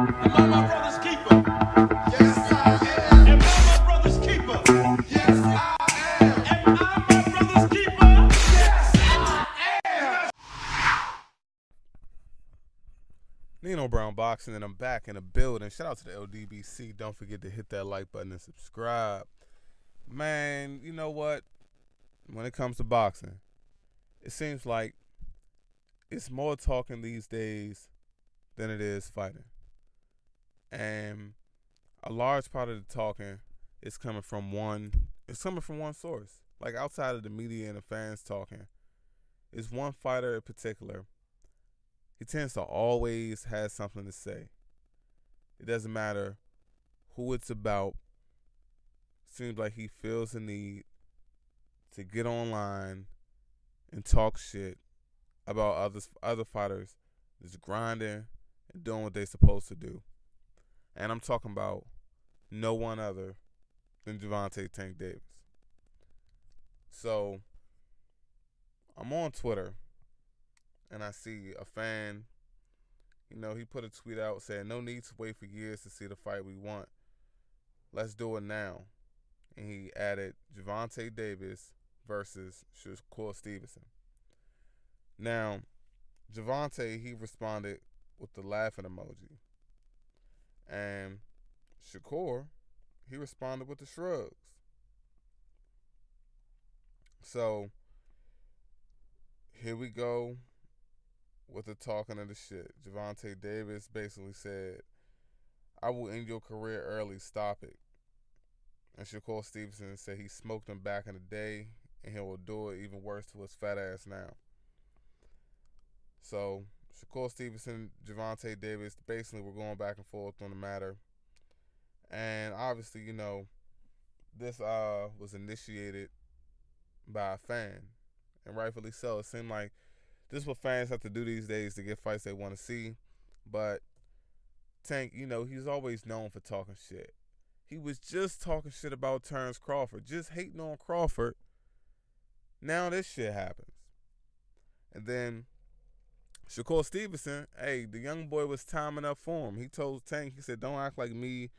Am I my brother's keeper? Yes, I am. Am I my brother's keeper? Yes, I am. Am I my brother's keeper? Yes, I am. Nino Brown Boxing, and I'm back in the building. Shout out to the LDBC. Don't forget to hit that like button and subscribe. Man, you know what? When it comes to boxing, it seems like it's more talking these days than it is fighting. And a large part of the talking is coming from one source. Like outside of the media and the fans talking, it's one fighter in particular. He tends to always have something to say. It doesn't matter who it's about. Seems like he feels the need to get online and talk shit about other fighters just grinding and doing what they're supposed to do. And I'm talking about no one other than Gervonta Tank Davis. So I'm on Twitter and I see a fan, he put a tweet out saying, "No need to wait for years to see the fight we want. Let's do it now." And he added Gervonta Davis versus Shakur Stevenson. Now, Gervonta, he responded with the laughing emoji. And Shakur, he responded with the shrugs. So, here we go with the talking of the shit. Gervonta Davis basically said, "I will end your career early, stop it." And Shakur Stevenson said he smoked him back in the day, and he will do it even worse to his fat ass now. So, Shakur Stevenson, Gervonta Davis, basically we're going back and forth on the matter. And obviously, this was initiated by a fan, and rightfully so. It seemed like this is what fans have to do these days to get fights they want to see. But Tank, he's always known for talking shit. He was just talking shit about Terrence Crawford, just hating on Crawford. Now this shit happens. And then Shakur Stevenson, hey, the young boy was timing up for him. He told Tank, he said, "Don't act like me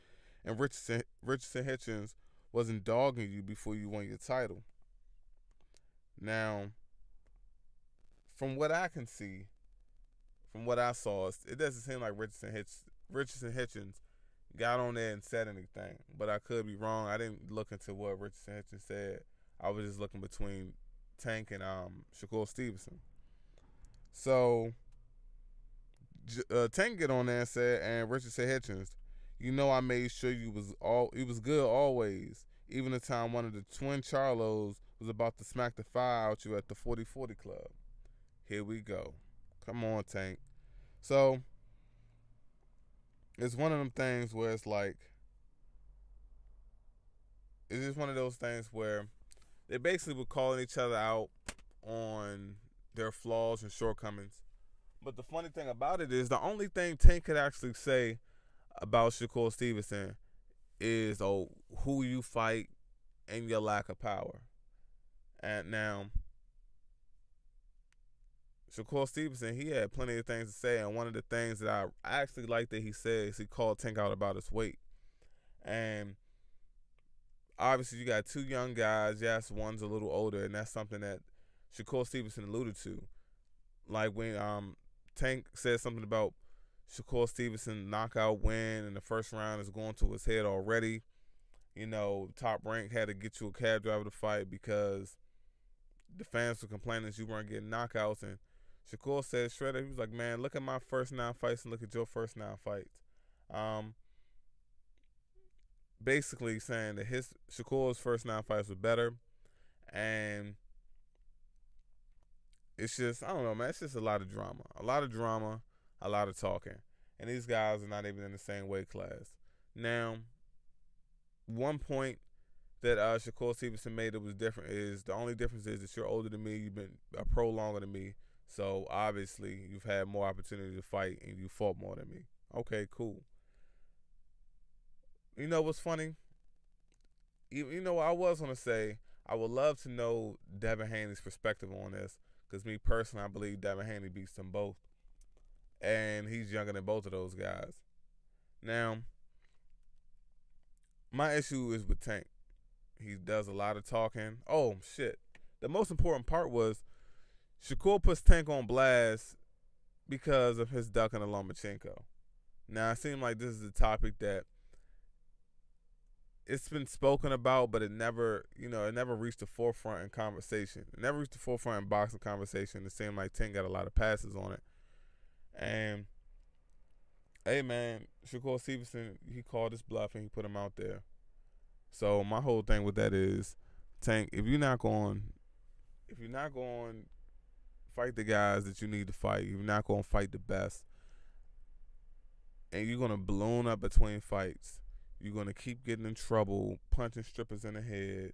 and Richardson Hitchens wasn't dogging you before you won your title." Now, from what I can see, from what I saw, it doesn't seem like Richardson Hitchens got on there and said anything. But I could be wrong. I didn't look into what Richardson Hitchens said. I was just looking between Tank and Shakur Stevenson. So, Tank get on there and said, and Richardson Hitchens, "I made sure you was good always, even the time one of the twin Charlos was about to smack the fire out you at the 40-40 club." Here we go. Come on, Tank. So, it's one of them things where it's like, it's just one of those things where they basically were calling each other out on their flaws and shortcomings. But the funny thing about it is the only thing Tank could actually say about Shakur Stevenson is, who you fight and your lack of power. And now, Shakur Stevenson, he had plenty of things to say, and one of the things that I actually like that he said is he called Tank out about his weight. And obviously you got two young guys. Yes, one's a little older, and that's something that Shakur Stevenson alluded to. Like when Tank said something about Shakur Stevenson knockout win in the first round is going to his head already. Top Rank had to get you a cab driver to fight because the fans were complaining that you weren't getting knockouts. And Shakur said straight up, he was like, "Man, look at my first 9 fights and look at your first 9 fights." Basically saying that Shakur's first 9 fights were better. And it's just, I don't know, man, it's just a lot of drama. A lot of talking. And these guys are not even in the same weight class. Now, one point that Shakur Stevenson made that was different is, the only difference is that you're older than me, you've been a pro longer than me, so obviously you've had more opportunity to fight and you fought more than me. Okay, cool. You know what's funny? I was going to say, I would love to know Devin Haney's perspective on this, because me personally, I believe Devin Haney beats them both. And he's younger than both of those guys. Now, my issue is with Tank. He does a lot of talking. Oh shit! The most important part was Shakur puts Tank on blast because of his ducking of Lomachenko. Now, it seems like this is a topic that it's been spoken about, but it never reached the forefront in conversation. It never reached the forefront in boxing conversation. It seemed like Tank got a lot of passes on it. And hey, man, Shakur Stevenson, he called his bluff and he put him out there. So my whole thing with that is, Tank, if you're not going fight the guys that you need to fight, you're not going to fight the best, and you're going to balloon up between fights, you're going to keep getting in trouble, punching strippers in the head,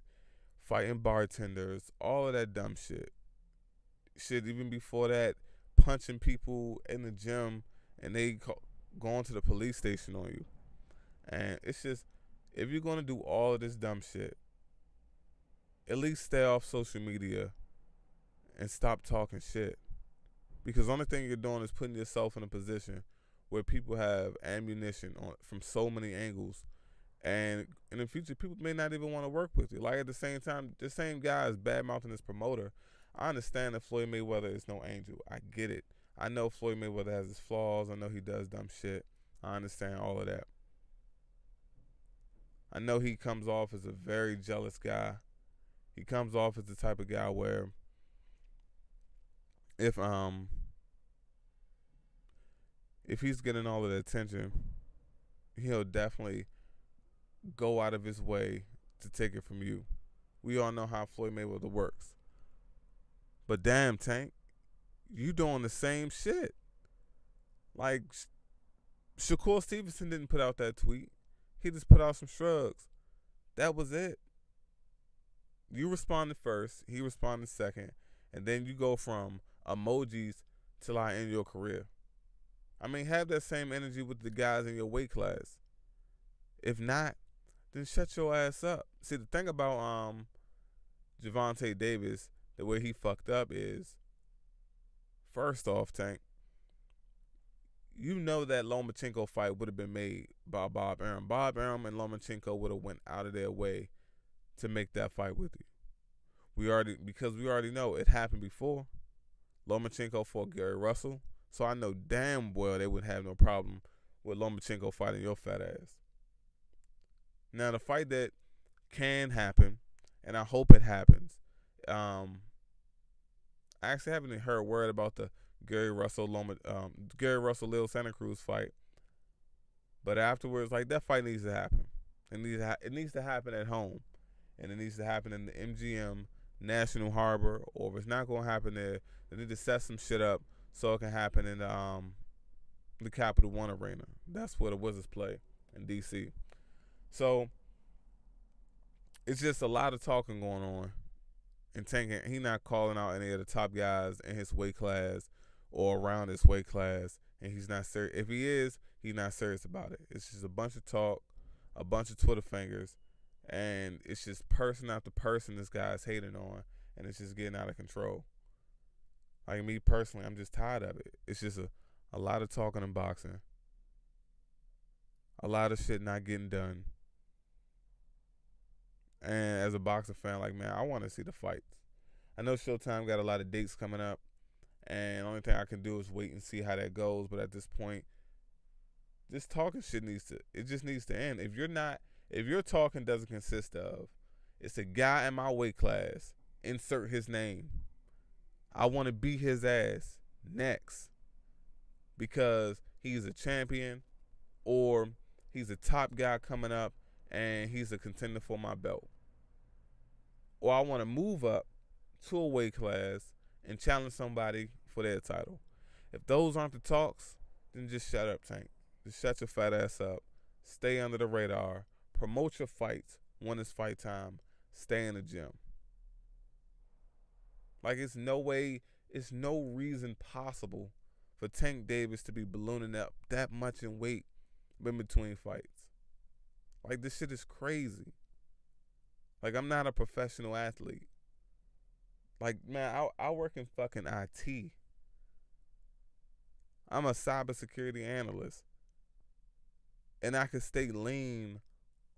fighting bartenders, all of that dumb shit. Shit, even before that, punching people in the gym and they going to the police station on you. And it's just, if you're going to do all of this dumb shit, at least stay off social media and stop talking shit. Because the only thing you're doing is putting yourself in a position where people have ammunition from so many angles. And in the future, people may not even want to work with you. Like, at the same time, the same guy is bad-mouthing his promoter. I understand that Floyd Mayweather is no angel. I get it. I know Floyd Mayweather has his flaws. I know he does dumb shit. I understand all of that. I know he comes off as a very jealous guy. He comes off as the type of guy where if he's getting all of the attention, he'll definitely go out of his way to take it from you. We all know how Floyd Mayweather works. But damn, Tank, you doing the same shit. Like, Shakur Stevenson didn't put out that tweet. He just put out some shrugs. That was it. You responded first. He responded second. And then you go from emojis till I end your career. I mean, have that same energy with the guys in your weight class. If not, then shut your ass up. See, the thing about Gervonta Davis, the way he fucked up is, first off, Tank, you know that Lomachenko fight would have been made by Bob Arum. Bob Arum and Lomachenko would have went out of their way to make that fight with you. Because we already know it happened before. Lomachenko fought Gary Russell, so I know damn well they would have no problem with Lomachenko fighting your fat ass. Now, the fight that can happen, and I hope it happens, I actually haven't heard word about the Gary Russell Lil Santa Cruz fight, but afterwards, like, that fight needs to happen. It needs to happen at home, and it needs to happen in the MGM National Harbor. Or if it's not going to happen there, they need to set some shit up so it can happen in the Capital One Arena. That's where the Wizards play in DC. So it's just a lot of talking going on. And Tank, he not calling out any of the top guys in his weight class or around his weight class, and he's not serious. If he is, he's not serious about it. It's just a bunch of talk, a bunch of Twitter fingers, and it's just person after person this guy's hating on, and it's just getting out of control. Like, me personally, I'm just tired of it. It's just a lot of talking in boxing, a lot of shit not getting done. And as a boxing fan, like, man, I want to see the fights. I know Showtime got a lot of dates coming up, and the only thing I can do is wait and see how that goes. But at this point, this talking shit just needs to end. If your talking doesn't consist of, it's a guy in my weight class, insert his name, I want to beat his ass next because he's a champion, or he's a top guy coming up and he's a contender for my belt. Or I want to move up to a weight class and challenge somebody for their title. If those aren't the talks, then just shut up, Tank. Just shut your fat ass up. Stay under the radar. Promote your fights when it's fight time. Stay in the gym. Like, it's no reason possible for Tank Davis to be ballooning up that much in weight in between fights. Like, this shit is crazy. Like, I'm not a professional athlete. Like, man, I work in fucking IT. I'm a cybersecurity analyst. and I can stay lean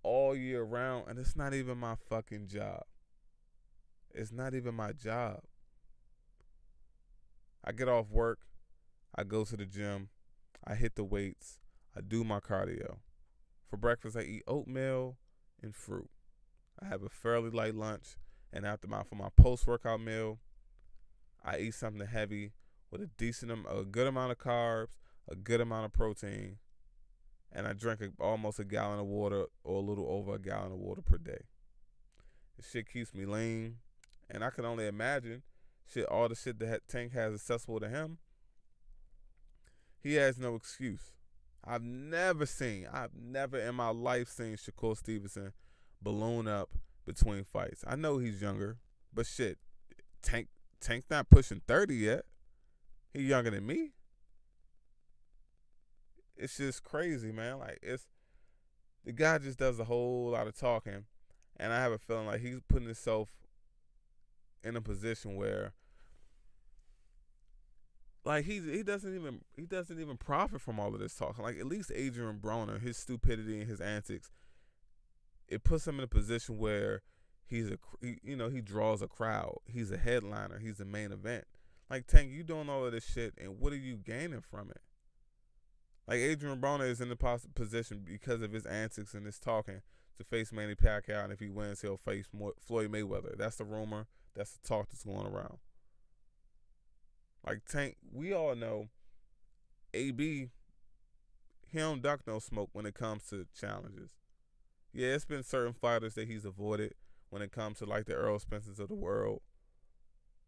all year round, and it's not even my fucking job. It's not even my job. I get off work, I go to the gym, I hit the weights, I do my cardio. For breakfast, I eat oatmeal and fruit. I have a fairly light lunch, and for my post-workout meal, I eat something heavy with a good amount of carbs, a good amount of protein, and I drink almost a gallon of water or a little over a gallon of water per day. This shit keeps me lean, and I can only imagine all the shit that Tank has accessible to him. He has no excuse. I've never in my life seen Shakur Stevenson balloon up between fights. I know he's younger, but shit, Tank not pushing 30 yet. He younger than me. It's just crazy, man. Like, the guy just does a whole lot of talking, and I have a feeling like he's putting himself in a position where, like, he doesn't even profit from all of this talking. Like, at least Adrian Broner, his stupidity and his antics, it puts him in a position where he draws a crowd. He's a headliner. He's a main event. Like, Tank, you doing all of this shit, and what are you gaining from it? Like, Adrian Broner is in the position because of his antics and his talking to face Manny Pacquiao, and if he wins, he'll face Floyd Mayweather. That's the rumor. That's the talk that's going around. Like, Tank, we all know AB, he don't duck no smoke when it comes to challenges. Yeah, it's been certain fighters that he's avoided when it comes to, like, the Errol Spencers of the world.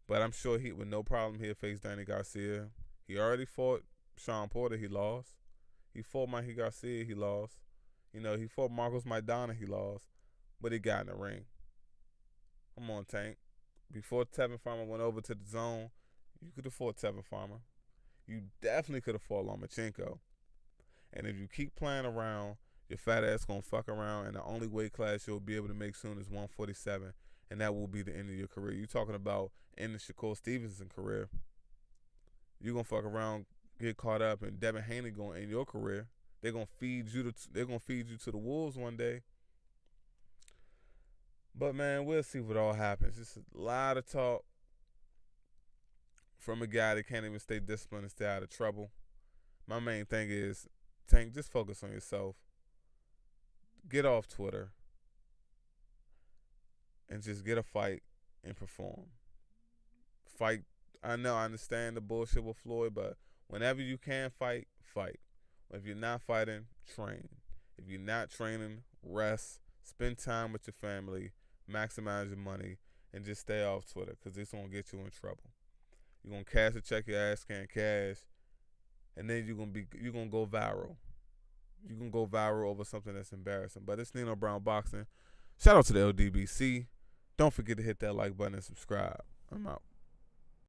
But I'm sure with no problem he'll face Danny Garcia. He already fought Sean Porter, he lost. He fought Mikey Garcia, he lost. He fought Marcos Maidana, he lost. But he got in the ring. Come on, Tank. Before Tevin Farmer went over to the zone, you could have fought Tevin Farmer. You definitely could have fought Lomachenko. And if you keep playing around, your fat ass gonna fuck around, and the only weight class you'll be able to make soon is 147, and that will be the end of your career. You talking about ending Shakur Stevenson career. You gonna fuck around, get caught up, and Devin Haney gonna end your career. They're gonna feed you to the wolves one day. But man, we'll see what all happens. It's a lot of talk from a guy that can't even stay disciplined and stay out of trouble. My main thing is, Tank, just focus on yourself. Get off Twitter and just get a fight and perform. Fight. I understand the bullshit with Floyd, but whenever you can fight, fight. If you're not fighting, train. If you're not training, rest. Spend time with your family. Maximize your money. And just stay off Twitter, because it's going to get you in trouble. You're going to cash a check your ass can't cash, and then you're going to go viral. You can go viral over something that's embarrassing. But it's Nino Brown Boxing. Shout out to the LDBC. Don't forget to hit that like button and subscribe. I'm out.